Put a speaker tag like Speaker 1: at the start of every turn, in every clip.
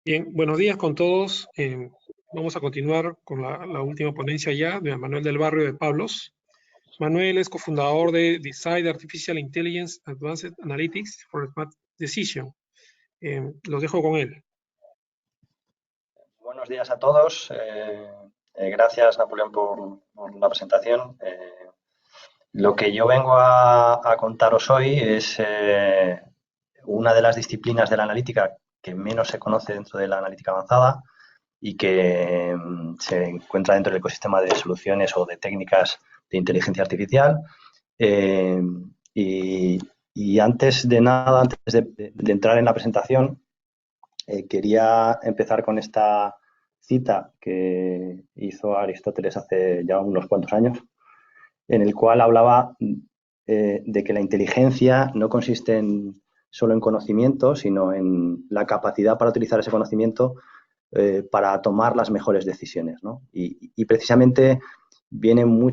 Speaker 1: Bien, buenos días con todos. Vamos a continuar con la última ponencia ya de Manuel del Barrio de Pablos. Manuel es cofundador de Decide Artificial Intelligence Advanced Analytics for Smart Decision. Los dejo con él.
Speaker 2: Buenos días a todos. Gracias, Napoleón, por la presentación. Lo que yo vengo a contaros hoy es una de las disciplinas de la analítica que menos se conoce dentro de la analítica avanzada y que se encuentra dentro del ecosistema de soluciones o de técnicas de inteligencia artificial. Y antes de nada, antes de entrar en la presentación, quería empezar con esta cita que hizo Aristóteles hace ya unos cuantos años, en el cual hablaba de que la inteligencia no consiste solo en conocimiento, sino en la capacidad para utilizar ese conocimiento para tomar las mejores decisiones, ¿no? Y precisamente viene muy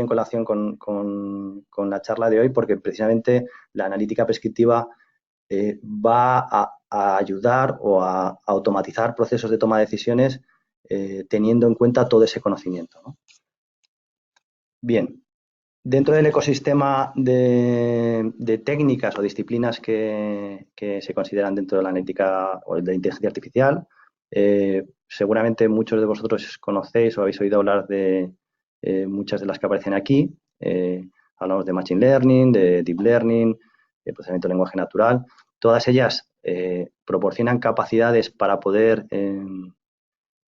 Speaker 2: en colación con la charla de hoy, porque precisamente la analítica prescriptiva va a ayudar o a automatizar procesos de toma de decisiones teniendo en cuenta todo ese conocimiento, ¿no? Bien, dentro del ecosistema de técnicas o disciplinas que se consideran dentro de la analítica o de la inteligencia artificial, seguramente muchos de vosotros conocéis o habéis oído hablar de muchas de las que aparecen aquí. Hablamos de Machine Learning, de Deep Learning, de procesamiento de lenguaje natural. Todas ellas proporcionan capacidades para poder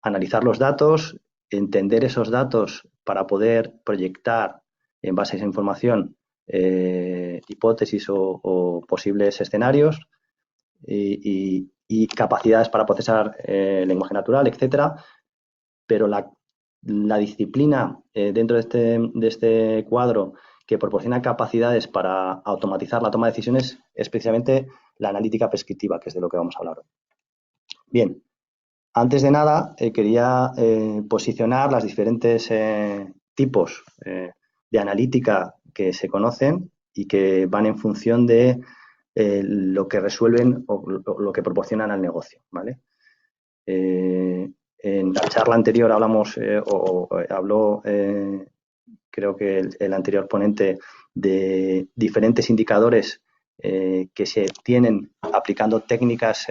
Speaker 2: analizar los datos, entender esos datos para poder proyectar en base a esa información hipótesis o posibles escenarios y capacidades para procesar lenguaje natural, etcétera. Pero la disciplina dentro de este cuadro que proporciona capacidades para automatizar la toma de decisiones es precisamente la analítica prescriptiva, que es de lo que vamos a hablar hoy. Bien, antes de nada quería posicionar los diferentes tipos de analítica que se conocen y que van en función de lo que resuelven o lo que proporcionan al negocio, ¿vale? En la charla anterior hablamos habló creo que el anterior ponente de diferentes indicadores que se tienen aplicando técnicas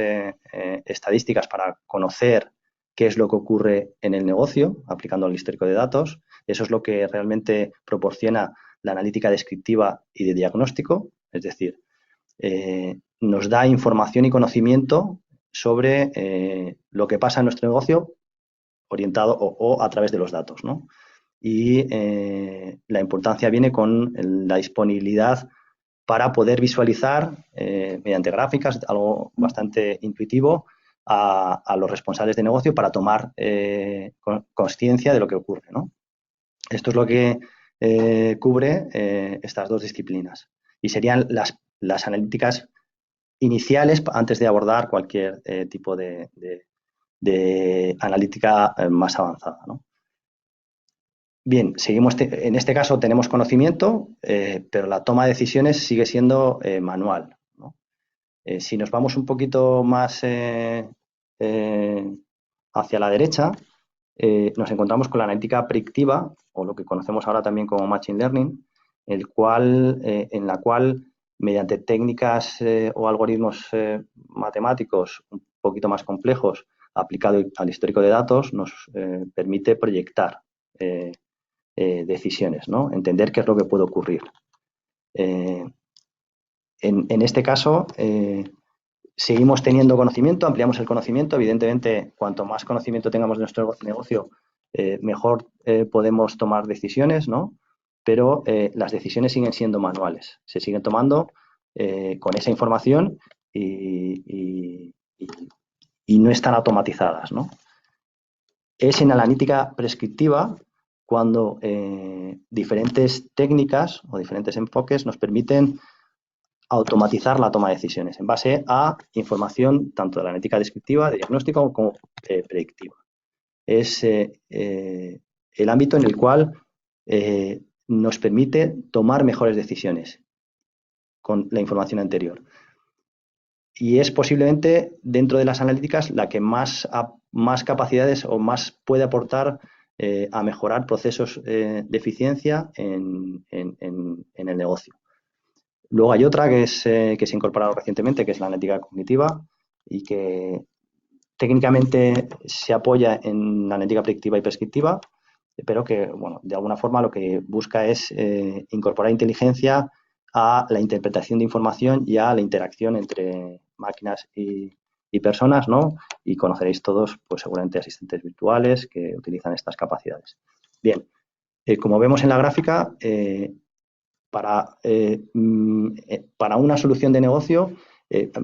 Speaker 2: estadísticas para conocer qué es lo que ocurre en el negocio, aplicando el histórico de datos. Eso es lo que realmente proporciona la analítica descriptiva y de diagnóstico, es decir, nos da información y conocimiento sobre lo que pasa en nuestro negocio orientado o a través de los datos, ¿no? Y la importancia viene con la disponibilidad para poder visualizar mediante gráficas, algo bastante intuitivo, a los responsables de negocio para tomar consciencia de lo que ocurre, ¿no? Esto es lo que cubre estas dos disciplinas y serían las analíticas iniciales antes de abordar cualquier tipo de analítica más avanzada, ¿no? Bien, seguimos en este caso tenemos conocimiento, pero la toma de decisiones sigue siendo manual, ¿no? Si nos vamos un poquito más hacia la derecha, nos encontramos con la analítica predictiva, o lo que conocemos ahora también como Machine Learning, en la cual, mediante técnicas o algoritmos matemáticos un poquito más complejos, aplicado al histórico de datos, nos permite proyectar decisiones, ¿no? Entender qué es lo que puede ocurrir. En este caso, seguimos teniendo conocimiento, ampliamos el conocimiento. Evidentemente, cuanto más conocimiento tengamos de nuestro negocio, mejor podemos tomar decisiones, ¿no? Pero las decisiones siguen siendo manuales. Se siguen tomando con esa información y no están automatizadas, ¿no? Es en la analítica prescriptiva cuando diferentes técnicas o diferentes enfoques nos permiten automatizar la toma de decisiones en base a información tanto de la analítica descriptiva, de diagnóstico, como predictiva. Es el ámbito en el cual nos permite tomar mejores decisiones con la información anterior. y es posiblemente dentro de las analíticas la que más capacidades o más puede aportar a mejorar procesos de eficiencia en el negocio. Luego hay otra que se ha incorporado recientemente, que es la analítica cognitiva, y que técnicamente se apoya en la analítica predictiva y prescriptiva, pero que, bueno, de alguna forma lo que busca es incorporar inteligencia a la interpretación de información y a la interacción entre máquinas y personas, ¿no? Y conoceréis todos, pues seguramente, asistentes virtuales que utilizan estas capacidades. Bien, como vemos en la gráfica, para una solución de negocio,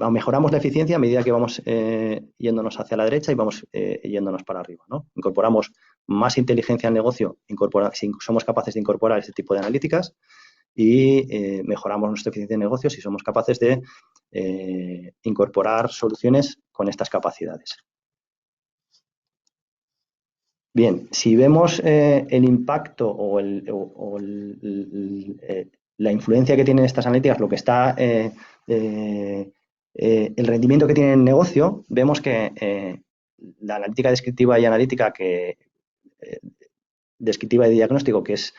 Speaker 2: mejoramos la eficiencia a medida que vamos yéndonos hacia la derecha y vamos yéndonos para arriba, ¿no? Incorporamos más inteligencia al negocio, si somos capaces de incorporar este tipo de analíticas, y mejoramos nuestra eficiencia de negocio si somos capaces de incorporar soluciones con estas capacidades. Bien, si vemos el impacto o la influencia que tienen estas analíticas, lo que está el rendimiento que tiene el negocio, vemos que la analítica descriptiva y analítica descriptiva y diagnóstico, que es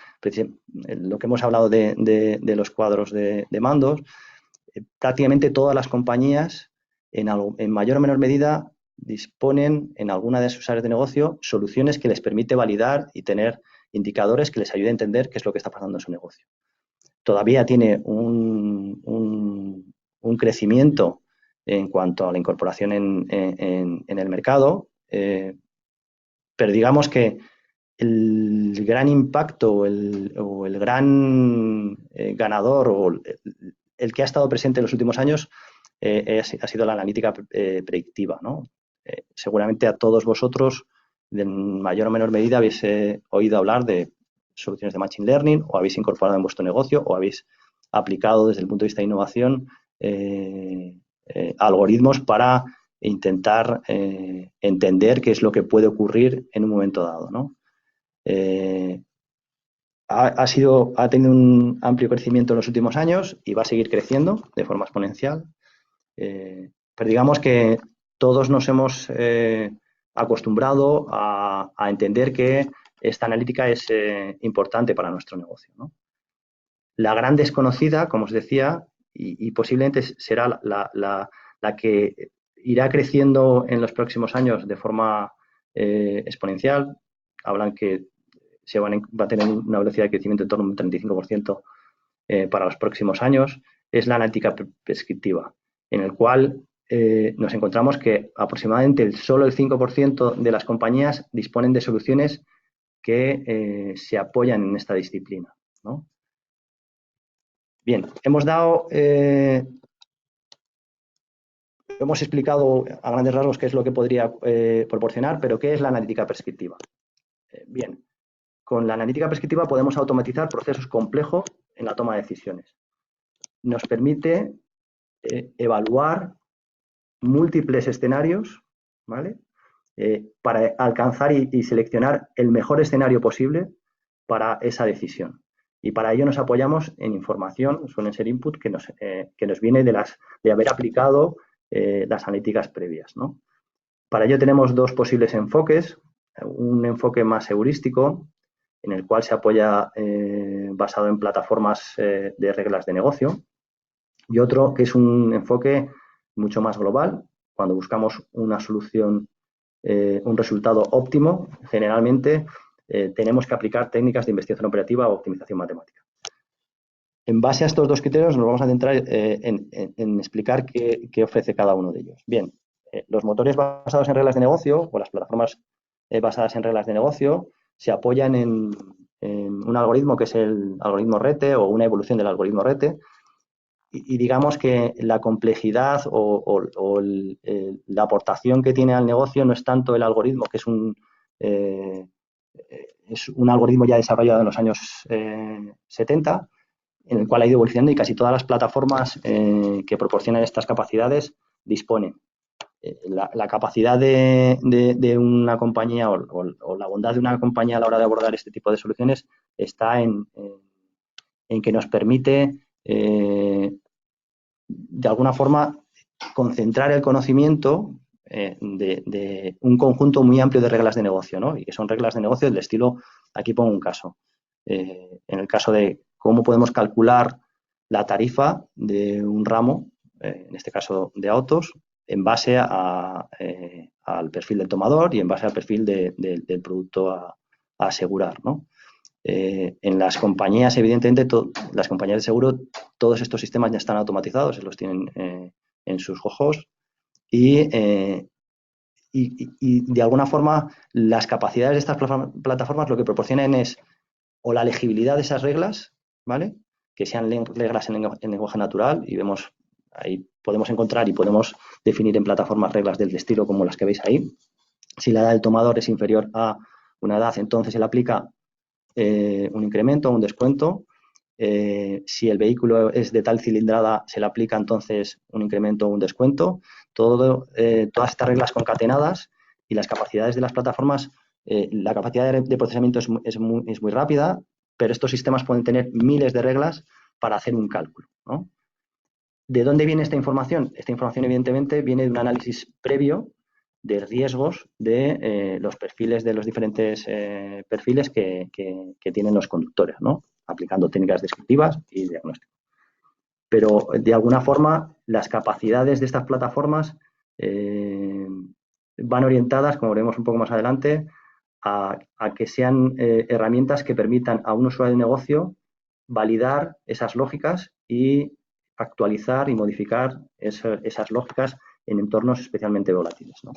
Speaker 2: lo que hemos hablado de los cuadros de mandos, prácticamente todas las compañías en mayor o menor medida disponen en alguna de sus áreas de negocio soluciones que les permite validar y tener indicadores que les ayuden a entender qué es lo que está pasando en su negocio. Todavía tiene un crecimiento en cuanto a la incorporación en el mercado, pero digamos que el gran impacto o el gran ganador o el que ha estado presente en los últimos años ha sido la analítica predictiva, ¿no? Seguramente a todos vosotros, en mayor o menor medida, habéis oído hablar de soluciones de Machine Learning, o habéis incorporado en vuestro negocio, o habéis aplicado desde el punto de vista de innovación algoritmos para intentar entender qué es lo que puede ocurrir en un momento dado, ¿no? Ha tenido un amplio crecimiento en los últimos años y va a seguir creciendo de forma exponencial. Pero digamos que todos nos hemos acostumbrado a entender que esta analítica es importante para nuestro negocio, ¿no? La gran desconocida, como os decía, y posiblemente será la que irá creciendo en los próximos años de forma exponencial. Hablan que va a tener una velocidad de crecimiento en torno a un 35% para los próximos años, es la analítica prescriptiva, en el cual nos encontramos que aproximadamente solo el 5% de las compañías disponen de soluciones que se apoyan en esta disciplina, ¿no? Bien, hemos explicado a grandes rasgos qué es lo que podría proporcionar, pero ¿qué es la analítica prescriptiva? Bien, con la analítica prescriptiva podemos automatizar procesos complejos en la toma de decisiones. Nos permite evaluar múltiples escenarios, ¿vale? Para alcanzar y seleccionar el mejor escenario posible para esa decisión. Y para ello nos apoyamos en información, suelen ser input, que nos viene de haber aplicado las analíticas previas, ¿no? Para ello tenemos dos posibles enfoques. Un enfoque más heurístico, en el cual se apoya basado en plataformas de reglas de negocio, y otro que es un enfoque mucho más global. Cuando buscamos una solución, un resultado óptimo, generalmente tenemos que aplicar técnicas de investigación operativa o optimización matemática. En base a estos dos criterios nos vamos a centrar en explicar qué ofrece cada uno de ellos. Bien, los motores basados en reglas de negocio o las plataformas basadas en reglas de negocio se apoyan en un algoritmo que es el algoritmo RETE o una evolución del algoritmo RETE, y digamos que la complejidad o la aportación que tiene al negocio no es tanto el algoritmo, que es un algoritmo ya desarrollado en los años 70, en el cual ha ido evolucionando, y casi todas las plataformas que proporcionan estas capacidades disponen. La capacidad de una compañía o la bondad de una compañía a la hora de abordar este tipo de soluciones está en que nos permite de alguna forma concentrar el conocimiento de un conjunto muy amplio de reglas de negocio, ¿no? Y que son reglas de negocio del estilo, aquí pongo un caso. En el caso de cómo podemos calcular la tarifa de un ramo, en este caso de autos, en base al perfil del tomador y en base al perfil del producto a asegurar, ¿no? En las compañías, evidentemente, las compañías de seguro, todos estos sistemas ya están automatizados, se los tienen en sus ojos y de alguna forma las capacidades de estas plataformas lo que proporcionan es o la legibilidad de esas reglas, ¿vale? Que sean reglas en lenguaje natural y vemos, ahí podemos encontrar y podemos definir en plataformas reglas del estilo como las que veis ahí. Si la edad del tomador es inferior a una edad, entonces se le aplica un incremento o un descuento. Si el vehículo es de tal cilindrada, se le aplica entonces un incremento o un descuento. Todas estas reglas concatenadas y las capacidades de las plataformas, la capacidad de procesamiento es muy rápida, pero estos sistemas pueden tener miles de reglas para hacer un cálculo, ¿no? ¿De dónde viene esta información? Esta información, evidentemente, viene de un análisis previo de riesgos de los perfiles, de los diferentes perfiles que tienen los conductores, ¿no? Aplicando técnicas descriptivas y diagnóstico. Pero, de alguna forma, las capacidades de estas plataformas van orientadas, como veremos un poco más adelante, a que sean herramientas que permitan a un usuario de negocio validar esas lógicas y actualizar y modificar esas lógicas en entornos especialmente volátiles, ¿no?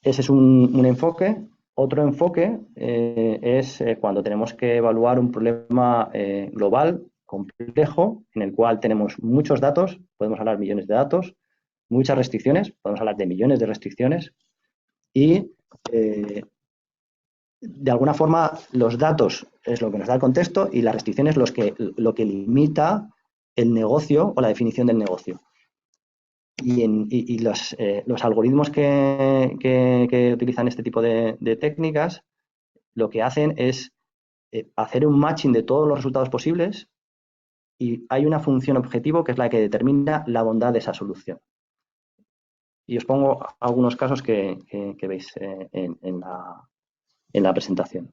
Speaker 2: Ese es un enfoque. Otro enfoque es cuando tenemos que evaluar un problema global, complejo, en el cual tenemos muchos datos, podemos hablar millones de datos, muchas restricciones, podemos hablar de millones de restricciones y de alguna forma los datos es lo que nos da el contexto y las restricciones lo que limita el negocio o la definición del negocio. Y los algoritmos que utilizan este tipo de técnicas lo que hacen es hacer un matching de todos los resultados posibles y hay una función objetivo que es la que determina la bondad de esa solución. Y os pongo algunos casos que veis en la presentación.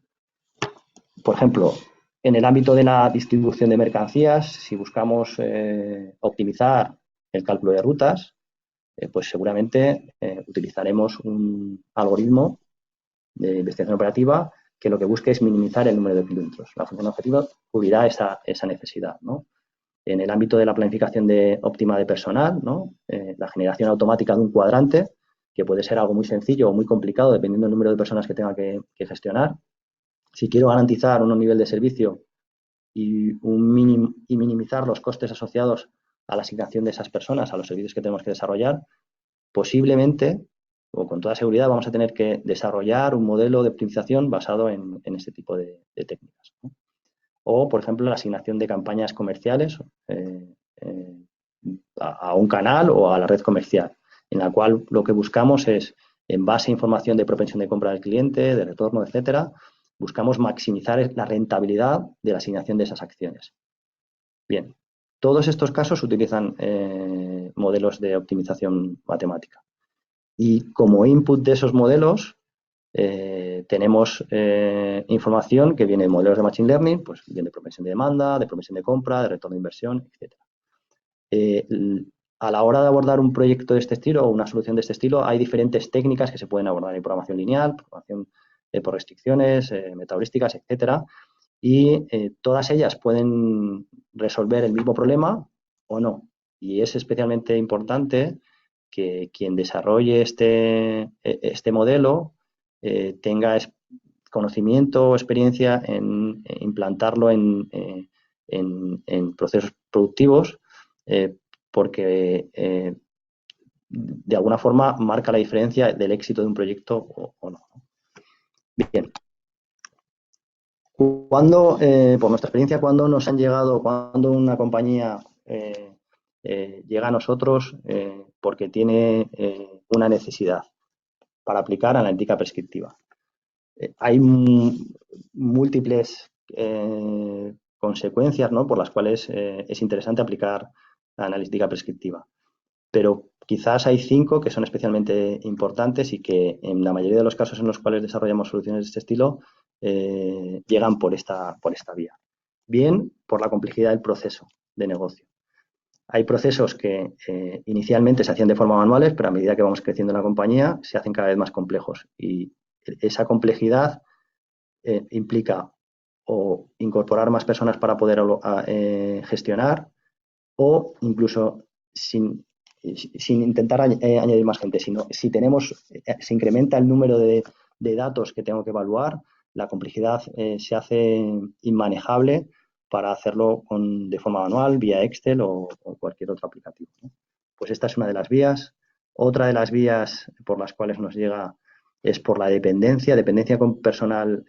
Speaker 2: Por ejemplo, en el ámbito de la distribución de mercancías, si buscamos optimizar el cálculo de rutas, pues seguramente utilizaremos un algoritmo de investigación operativa que lo que busque es minimizar el número de kilómetros. La función objetiva cubrirá esa necesidad, ¿no? En el ámbito de la planificación óptima de personal, ¿no? La generación automática de un cuadrante, que puede ser algo muy sencillo o muy complicado dependiendo del número de personas que tenga que gestionar. Si quiero garantizar un nivel de servicio y minimizar los costes asociados a la asignación de esas personas, a los servicios que tenemos que desarrollar, posiblemente o con toda seguridad vamos a tener que desarrollar un modelo de optimización basado en este tipo de técnicas, ¿no? O, por ejemplo, la asignación de campañas comerciales a un canal o a la red comercial, en la cual lo que buscamos es, en base a información de propensión de compra del cliente, de retorno, etcétera, buscamos maximizar la rentabilidad de la asignación de esas acciones. Bien, todos estos casos utilizan modelos de optimización matemática. Y como input de esos modelos tenemos información que viene de modelos de Machine Learning, pues bien de propensión de demanda, de propensión de compra, de retorno de inversión, etcétera. A la hora de abordar un proyecto de este estilo o una solución de este estilo, hay diferentes técnicas que se pueden abordar en programación lineal, programación por restricciones, metaheurísticas, etcétera. Y todas ellas pueden resolver el mismo problema o no. Y es especialmente importante que quien desarrolle este modelo tenga conocimiento o experiencia en implantarlo en procesos productivos, porque de alguna forma marca la diferencia del éxito de un proyecto o no. Bien. Por nuestra experiencia, cuando nos han llegado, cuando una compañía llega a nosotros porque tiene una necesidad para aplicar analítica prescriptiva. Hay múltiples consecuencias, ¿no?, por las cuales es interesante aplicar la analítica prescriptiva. Pero quizás hay 5 que son especialmente importantes y que en la mayoría de los casos en los cuales desarrollamos soluciones de este estilo llegan por esta vía. Bien, por la complejidad del proceso de negocio. Hay procesos que inicialmente se hacían de forma manuales, pero a medida que vamos creciendo en la compañía se hacen cada vez más complejos. Y esa complejidad implica o incorporar más personas para poder gestionar o incluso sin intentar añadir más gente, sino si se incrementa el número de datos que tengo que evaluar, la complejidad se hace inmanejable para hacerlo de forma manual, vía Excel o cualquier otro aplicativo, ¿no? Pues esta es una de las vías. Otra de las vías por las cuales nos llega es por la dependencia con personal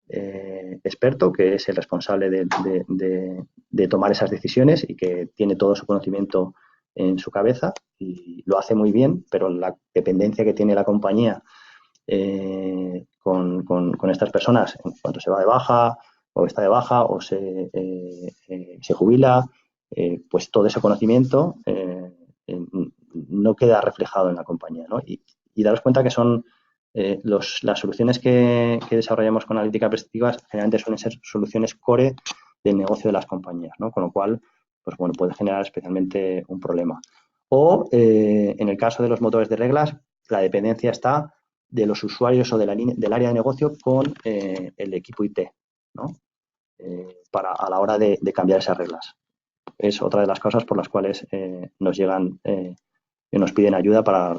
Speaker 2: experto, que es el responsable de tomar esas decisiones y que tiene todo su conocimiento en su cabeza y lo hace muy bien, pero la dependencia que tiene la compañía con estas personas, en cuanto se va de baja o está de baja o se jubila, pues todo ese conocimiento no queda reflejado en la compañía, ¿no? Y daros cuenta que son las soluciones que desarrollamos con analítica prescriptiva generalmente suelen ser soluciones core del negocio de las compañías, ¿no? Con lo cual, pues bueno, puede generar especialmente un problema. O en el caso de los motores de reglas, la dependencia está de los usuarios o del área de negocio con el equipo IT, ¿no? A la hora de cambiar esas reglas. Es otra de las causas por las cuales nos llegan y nos piden ayuda para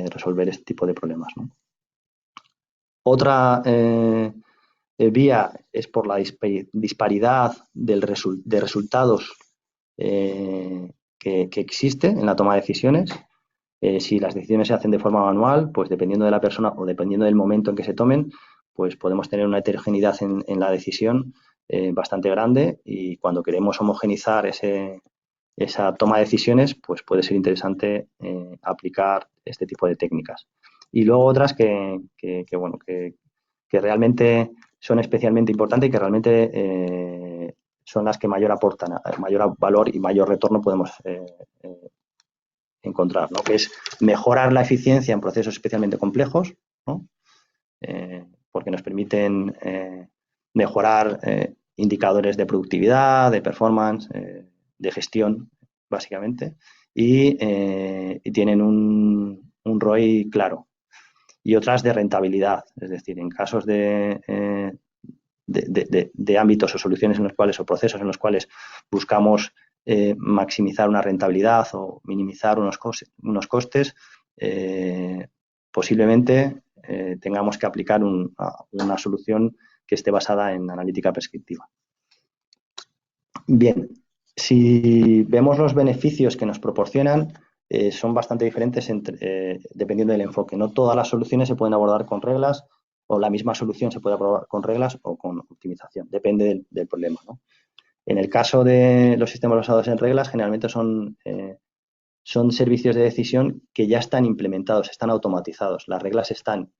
Speaker 2: resolver este tipo de problemas, ¿no? Otra vía es por la disparidad de resultados que existe en la toma de decisiones. Si las decisiones se hacen de forma manual, pues dependiendo de la persona o dependiendo del momento en que se tomen, pues podemos tener una heterogeneidad en la decisión bastante grande, y cuando queremos homogenizar esa toma de decisiones, pues puede ser interesante aplicar este tipo de técnicas. Y luego otras que realmente son especialmente importantes y que realmente son las que mayor aportan, mayor valor y mayor retorno podemos encontrar, ¿no? Que es mejorar la eficiencia en procesos especialmente complejos, ¿no? Porque nos permiten mejorar indicadores de productividad, de performance, de gestión, básicamente, y tienen un ROI claro. Y otras de rentabilidad, es decir, en casos de ámbitos o soluciones en los cuales, o procesos en los cuales buscamos maximizar una rentabilidad o minimizar unos costes, posiblemente tengamos que aplicar una solución que esté basada en analítica prescriptiva. Bien, si vemos los beneficios que nos proporcionan, son bastante diferentes dependiendo del enfoque. No todas las soluciones se pueden abordar con reglas, o la misma solución se puede abordar con reglas o con optimización. Depende del problema, ¿no? En el caso de los sistemas basados en reglas, generalmente son servicios de decisión que ya están implementados, están automatizados. Las reglas están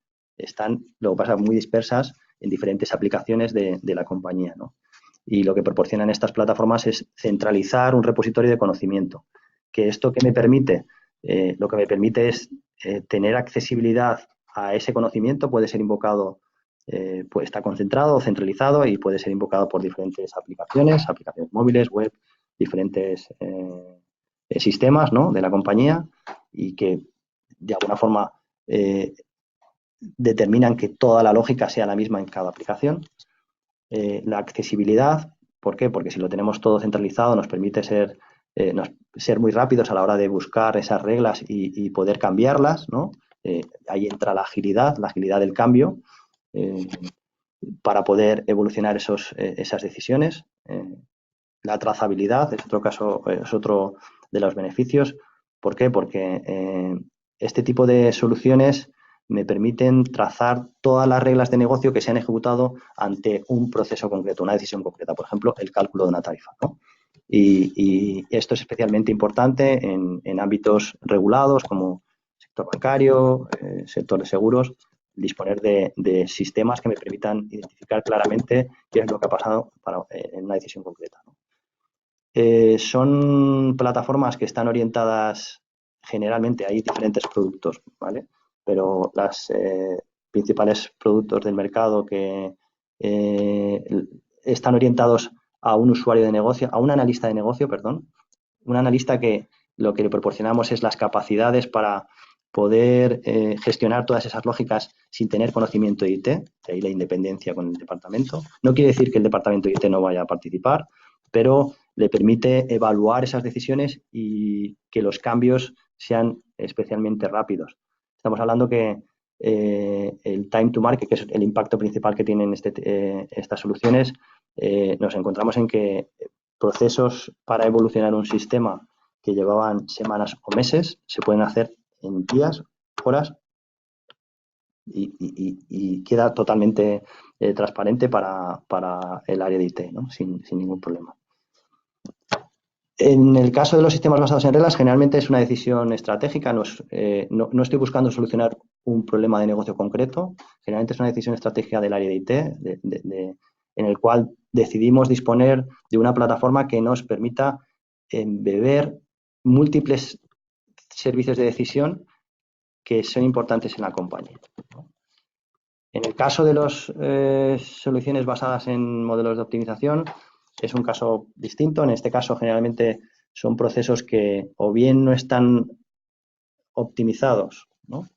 Speaker 2: lo que pasa, muy dispersas en diferentes aplicaciones de la compañía, ¿no? Y lo que proporcionan estas plataformas es centralizar un repositorio de conocimiento. ¿Que esto qué me permite? Lo que me permite es tener accesibilidad a ese conocimiento. Puede ser invocado, pues está concentrado o centralizado, y puede ser invocado por diferentes aplicaciones móviles, web, diferentes sistemas, ¿no?, de la compañía, y que de alguna forma determinan que toda la lógica sea la misma en cada aplicación. La accesibilidad, ¿por qué? Porque si lo tenemos todo centralizado nos permite ser muy rápidos a la hora de buscar esas reglas y poder cambiarlas, ¿no? Ahí entra la agilidad del cambio para poder evolucionar esas decisiones. La trazabilidad es otro de los beneficios. ¿Por qué? Porque este tipo de soluciones me permiten trazar todas las reglas de negocio que se han ejecutado ante un proceso concreto, una decisión concreta, por ejemplo, el cálculo de una tarifa, ¿no? Y esto es especialmente importante en ámbitos regulados como sector bancario, sector de seguros, disponer de sistemas que me permitan identificar claramente qué es lo que ha pasado en una decisión concreta, ¿no? Son plataformas que están orientadas, generalmente hay diferentes productos, ¿vale? Pero los principales productos del mercado que están orientados a un usuario de negocio, a un analista de negocio, perdón, un analista que lo que le proporcionamos es las capacidades para poder gestionar todas esas lógicas sin tener conocimiento de IT, de ahí la independencia con el departamento. No quiere decir que el departamento de IT no vaya a participar, pero le permite evaluar esas decisiones y que los cambios sean especialmente rápidos. Estamos hablando que el time to market, que es el impacto principal que tienen estas soluciones, nos encontramos en que procesos para evolucionar un sistema que llevaban semanas o meses se pueden hacer en días, horas y queda totalmente transparente para el área de IT, ¿no? sin ningún problema. En el caso de los sistemas basados en reglas, generalmente es una decisión estratégica. No estoy buscando solucionar un problema de negocio concreto. Generalmente es una decisión estratégica del área de IT, en el cual decidimos disponer de una plataforma que nos permita embeber múltiples servicios de decisión que son importantes en la compañía. En el caso de las soluciones basadas en modelos de optimización, es un caso distinto. En este caso, generalmente son procesos que o bien no están optimizados, ¿no?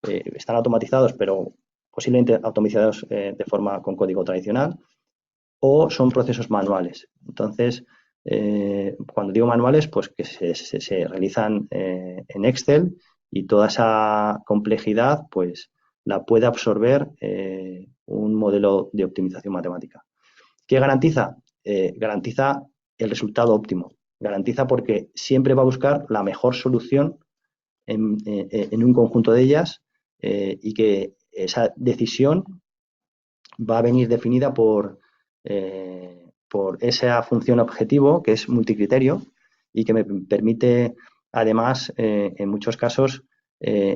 Speaker 2: Están automatizados, pero posiblemente automatizados de forma con código tradicional, o son procesos manuales. Entonces, cuando digo manuales, pues que se realizan en Excel y toda esa complejidad, pues la puede absorber un modelo de optimización matemática. ¿Qué garantiza? Garantiza el resultado óptimo. Garantiza porque siempre va a buscar la mejor solución en un conjunto de ellas y que esa decisión va a venir definida por esa función objetivo que es multicriterio y que me permite además en muchos casos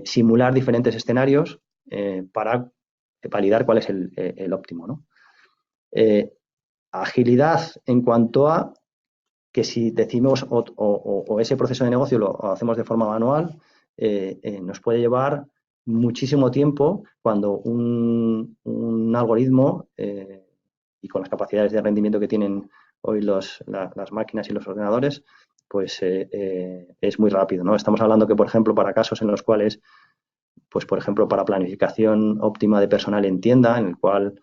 Speaker 2: simular diferentes escenarios para validar cuál es el óptimo, ¿no? Agilidad en cuanto a que si decimos o ese proceso de negocio lo hacemos de forma manual, nos puede llevar muchísimo tiempo cuando un algoritmo y con las capacidades de rendimiento que tienen hoy las máquinas y los ordenadores, pues es muy rápido, ¿no? Estamos hablando que, por ejemplo, para casos en los cuales, pues por ejemplo, para planificación óptima de personal en tienda, en el cual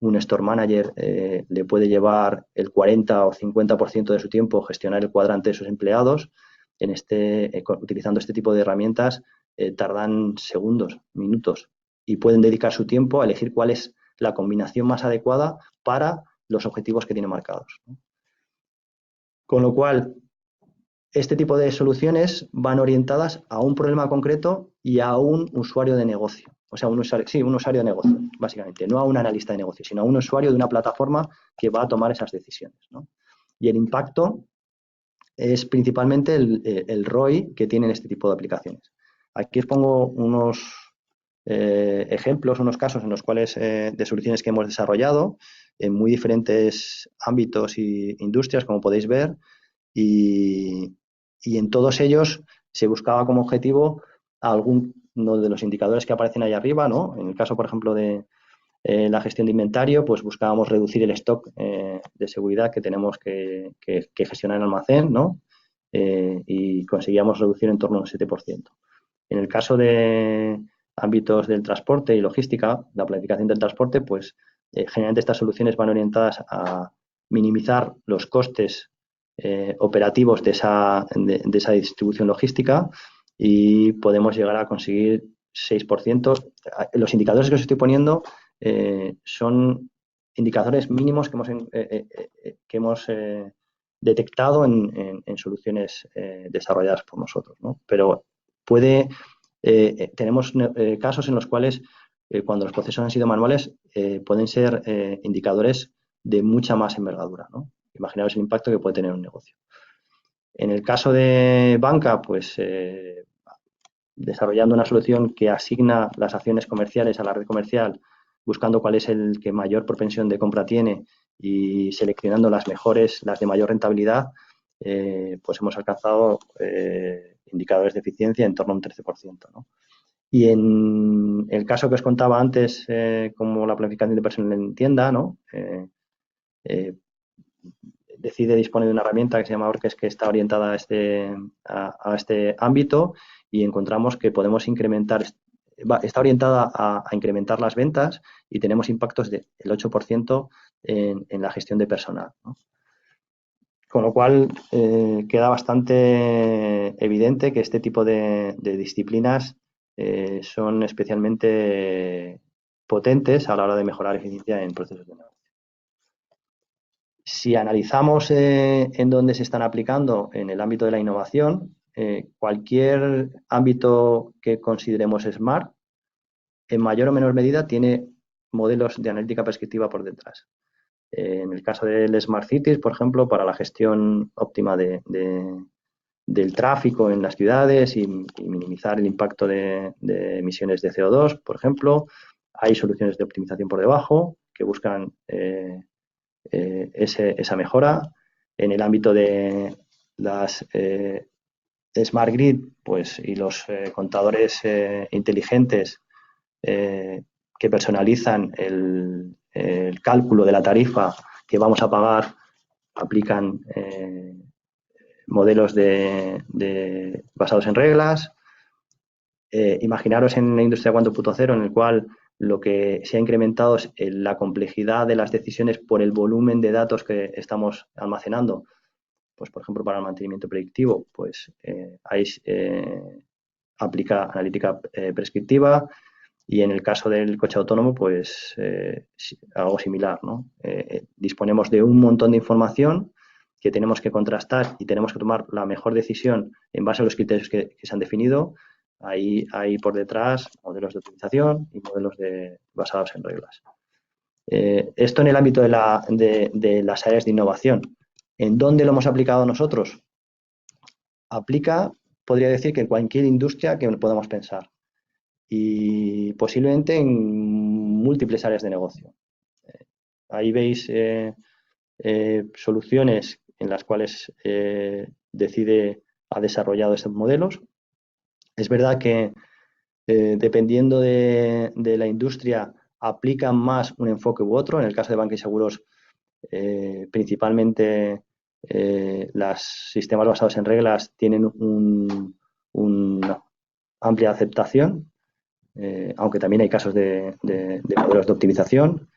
Speaker 2: un store manager le puede llevar el 40 o 50% de su tiempo gestionar el cuadrante de sus empleados, utilizando este tipo de herramientas tardan segundos, minutos, y pueden dedicar su tiempo a elegir cuál es la combinación más adecuada para los objetivos que tienen marcados, ¿no? Con lo cual, este tipo de soluciones van orientadas a un problema concreto y a un usuario de negocio. O sea, un usuario de negocio, básicamente. No a un analista de negocio, sino a un usuario de una plataforma que va a tomar esas decisiones, ¿no? Y el impacto es principalmente el ROI que tienen este tipo de aplicaciones. Aquí os pongo unos ejemplos, unos casos en los cuales de soluciones que hemos desarrollado en muy diferentes ámbitos e industrias, como podéis ver, y en todos ellos se buscaba como objetivo alguno de los indicadores que aparecen ahí arriba, ¿no? En el caso, por ejemplo, de la gestión de inventario, pues buscábamos reducir el stock de seguridad que tenemos que gestionar en almacén, ¿no? Y conseguíamos reducir en torno a un 7%. En el caso de ámbitos del transporte y logística, la planificación del transporte, pues generalmente estas soluciones van orientadas a minimizar los costes operativos de esa distribución logística y podemos llegar a conseguir 6%. Los indicadores que os estoy poniendo son indicadores mínimos que hemos detectado en soluciones desarrolladas por nosotros, ¿no? Pero tenemos casos en los cuales cuando los procesos han sido manuales pueden ser indicadores de mucha más envergadura, ¿no? Imaginaos el impacto que puede tener un negocio. En el caso de banca, pues desarrollando una solución que asigna las acciones comerciales a la red comercial, buscando cuál es el que mayor propensión de compra tiene y seleccionando las mejores, las de mayor rentabilidad, pues hemos alcanzado indicadores de eficiencia en torno a un 13%, ¿no? Y en el caso que os contaba antes, como la planificación de personal en tienda, ¿no? Decide disponer de una herramienta que se llama Orques, que está orientada a este ámbito, y encontramos que podemos incrementar, está orientada a incrementar las ventas, y tenemos impactos del 8% en la gestión de personal, ¿no? Con lo cual, queda bastante evidente que este tipo de disciplinas son especialmente potentes a la hora de mejorar eficiencia en procesos de negocio. Si analizamos en dónde se están aplicando en el ámbito de la innovación, cualquier ámbito que consideremos SMART, en mayor o menor medida, tiene modelos de analítica prescriptiva por detrás. En el caso del Smart Cities, por ejemplo, para la gestión óptima del tráfico en las ciudades y minimizar el impacto de emisiones de CO2, por ejemplo, hay soluciones de optimización por debajo que buscan esa mejora. En el ámbito de las Smart Grid, pues, y los contadores inteligentes que personalizan el cálculo de la tarifa que vamos a pagar, aplican modelos basados en reglas. Imaginaros en la industria 4.0, en el cual lo que se ha incrementado es la complejidad de las decisiones por el volumen de datos que estamos almacenando. Pues, por ejemplo, para el mantenimiento predictivo, pues ahí aplica analítica prescriptiva, y en el caso del coche autónomo, pues algo similar, ¿no? Disponemos de un montón de información que tenemos que contrastar y tenemos que tomar la mejor decisión en base a los criterios que se han definido. Ahí hay por detrás modelos de optimización y modelos basados en reglas. Esto en el ámbito de las áreas de innovación. ¿En dónde lo hemos aplicado nosotros? Aplica, podría decir, que en cualquier industria que podamos pensar, y posiblemente en múltiples áreas de negocio. Ahí veis soluciones en las cuales Decide ha desarrollado estos modelos. Es verdad que dependiendo de la industria aplican más un enfoque u otro. En el caso de banca y seguros, principalmente los sistemas basados en reglas tienen una amplia aceptación, aunque también hay casos de modelos de optimización.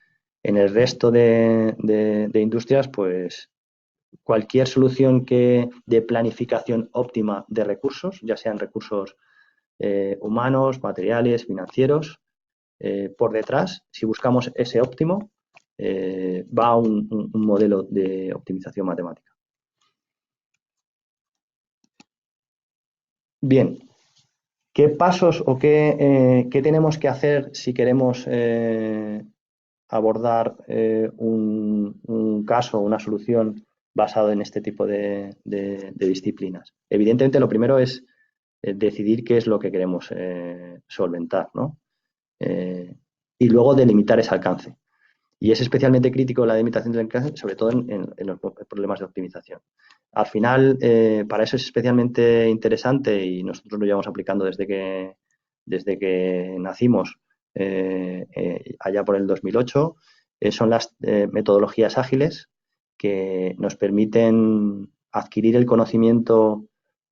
Speaker 2: En el resto de industrias, pues cualquier solución de planificación óptima de recursos, ya sean recursos humanos, materiales, financieros, por detrás, si buscamos ese óptimo, va un modelo de optimización matemática. Bien, ¿qué pasos o qué tenemos que hacer si queremos abordar un caso o una solución basado en este tipo de disciplinas? Evidentemente, lo primero es decidir qué es lo que queremos solventar, ¿no? Y luego delimitar ese alcance. Y es especialmente crítico la delimitación del alcance, sobre todo en los problemas de optimización. Al final, para eso es especialmente interesante, y nosotros lo llevamos aplicando desde que nacimos, allá por el 2008, son las metodologías ágiles, que nos permiten adquirir el conocimiento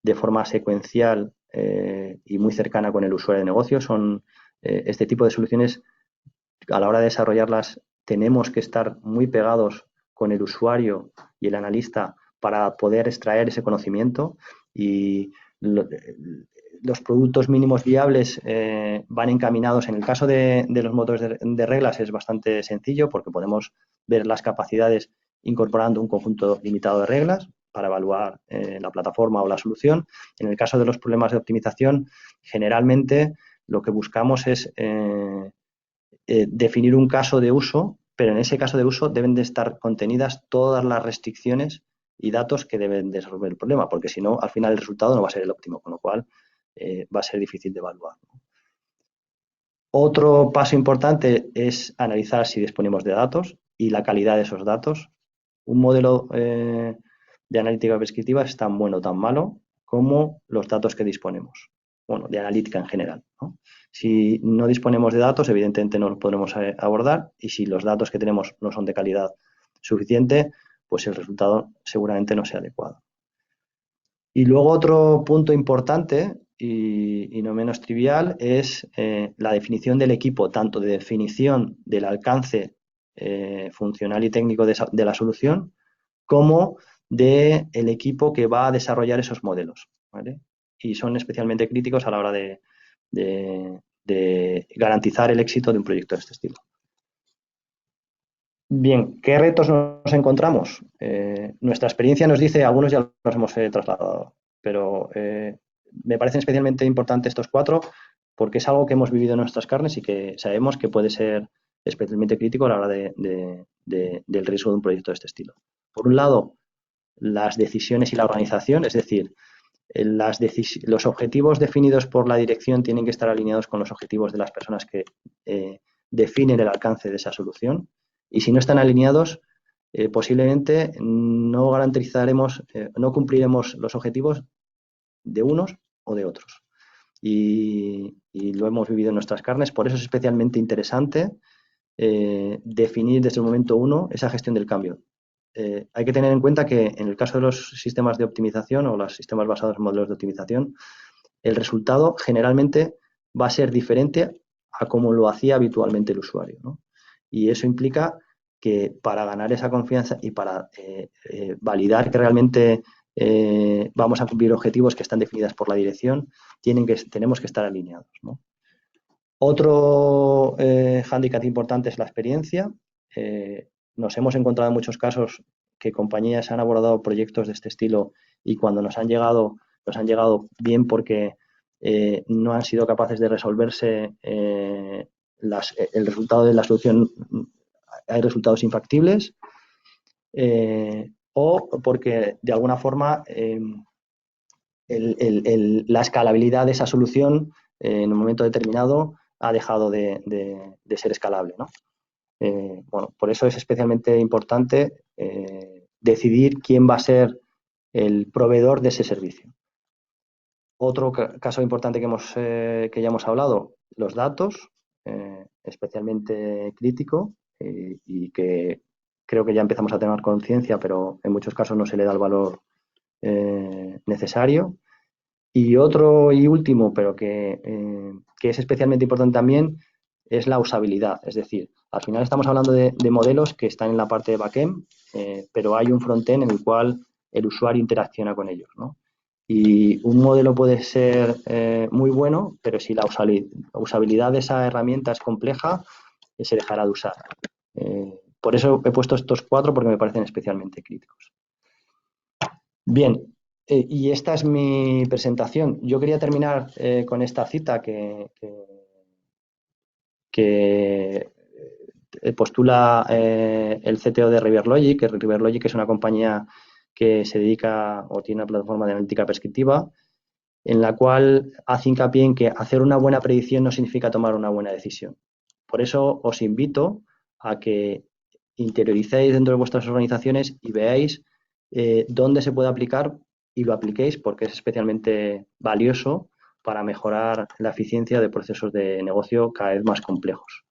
Speaker 2: de forma secuencial y muy cercana con el usuario de negocio. Son este tipo de soluciones, a la hora de desarrollarlas, tenemos que estar muy pegados con el usuario y el analista para poder extraer ese conocimiento, y los productos mínimos viables van encaminados. En el caso de los motores de reglas es bastante sencillo, porque podemos ver las capacidades incorporando un conjunto limitado de reglas para evaluar la plataforma o la solución. En el caso de los problemas de optimización, generalmente lo que buscamos es definir un caso de uso, pero en ese caso de uso deben de estar contenidas todas las restricciones y datos que deben de resolver el problema, porque si no, al final el resultado no va a ser el óptimo, con lo cual va a ser difícil de evaluar. Otro paso importante es analizar si disponemos de datos y la calidad de esos datos. Un modelo de analítica prescriptiva es tan bueno o tan malo como los datos que disponemos. Bueno, de analítica en general, ¿no? Si no disponemos de datos, evidentemente no los podremos abordar, y si los datos que tenemos no son de calidad suficiente, pues el resultado seguramente no sea adecuado. Y luego otro punto importante y no menos trivial es la definición del equipo, tanto de definición del alcance funcional y técnico de la solución, como del equipo que va a desarrollar esos modelos, ¿vale? Y son especialmente críticos a la hora de garantizar el éxito de un proyecto de este estilo. Bien, ¿qué retos nos encontramos? Nuestra experiencia nos dice, algunos ya los hemos trasladado, pero me parecen especialmente importantes estos 4 porque es algo que hemos vivido en nuestras carnes y que sabemos que puede ser especialmente crítico a la hora del riesgo de un proyecto de este estilo. Por un lado, las decisiones y la organización, es decir, los objetivos definidos por la dirección tienen que estar alineados con los objetivos de las personas que definen el alcance de esa solución, y si no están alineados, posiblemente no garantizaremos, no cumpliremos los objetivos de unos o de otros. Y lo hemos vivido en nuestras carnes, por eso es especialmente interesante definir desde el momento 1 esa gestión del cambio. Hay que tener en cuenta que en el caso de los sistemas de optimización o los sistemas basados en modelos de optimización, el resultado generalmente va a ser diferente a como lo hacía habitualmente el usuario, ¿no? Y eso implica que para ganar esa confianza y para validar que realmente vamos a cumplir objetivos que están definidos por la dirección, tenemos que estar alineados, ¿no? Otro hándicap importante es la experiencia. Nos hemos encontrado en muchos casos que compañías han abordado proyectos de este estilo y cuando nos han llegado bien porque no han sido capaces de resolverse el resultado de la solución, hay resultados infactibles, o porque de alguna forma la escalabilidad de esa solución en un momento determinado ha dejado de ser escalable, ¿no? Bueno, por eso es especialmente importante decidir quién va a ser el proveedor de ese servicio. Otro caso importante que ya hemos hablado, los datos, especialmente crítico y que creo que ya empezamos a tener conciencia, pero en muchos casos no se le da el valor necesario. Y otro y último, pero que es especialmente importante también, es la usabilidad. Es decir, al final estamos hablando de modelos que están en la parte de backend, pero hay un frontend en el cual el usuario interacciona con ellos, ¿no? Y un modelo puede ser muy bueno, pero si la usabilidad de esa herramienta es compleja, se dejará de usar. Por eso he puesto estos 4 porque me parecen especialmente críticos. Bien, y esta es mi presentación. Yo quería terminar con esta cita que postula el CTO de RiverLogic, que RiverLogic es una compañía que se dedica o tiene una plataforma de analítica prescriptiva, en la cual hace hincapié en que hacer una buena predicción no significa tomar una buena decisión. Por eso os invito a que interioricéis dentro de vuestras organizaciones y veáis dónde se puede aplicar y lo apliquéis porque es especialmente valioso para mejorar la eficiencia de procesos de negocio cada vez más complejos.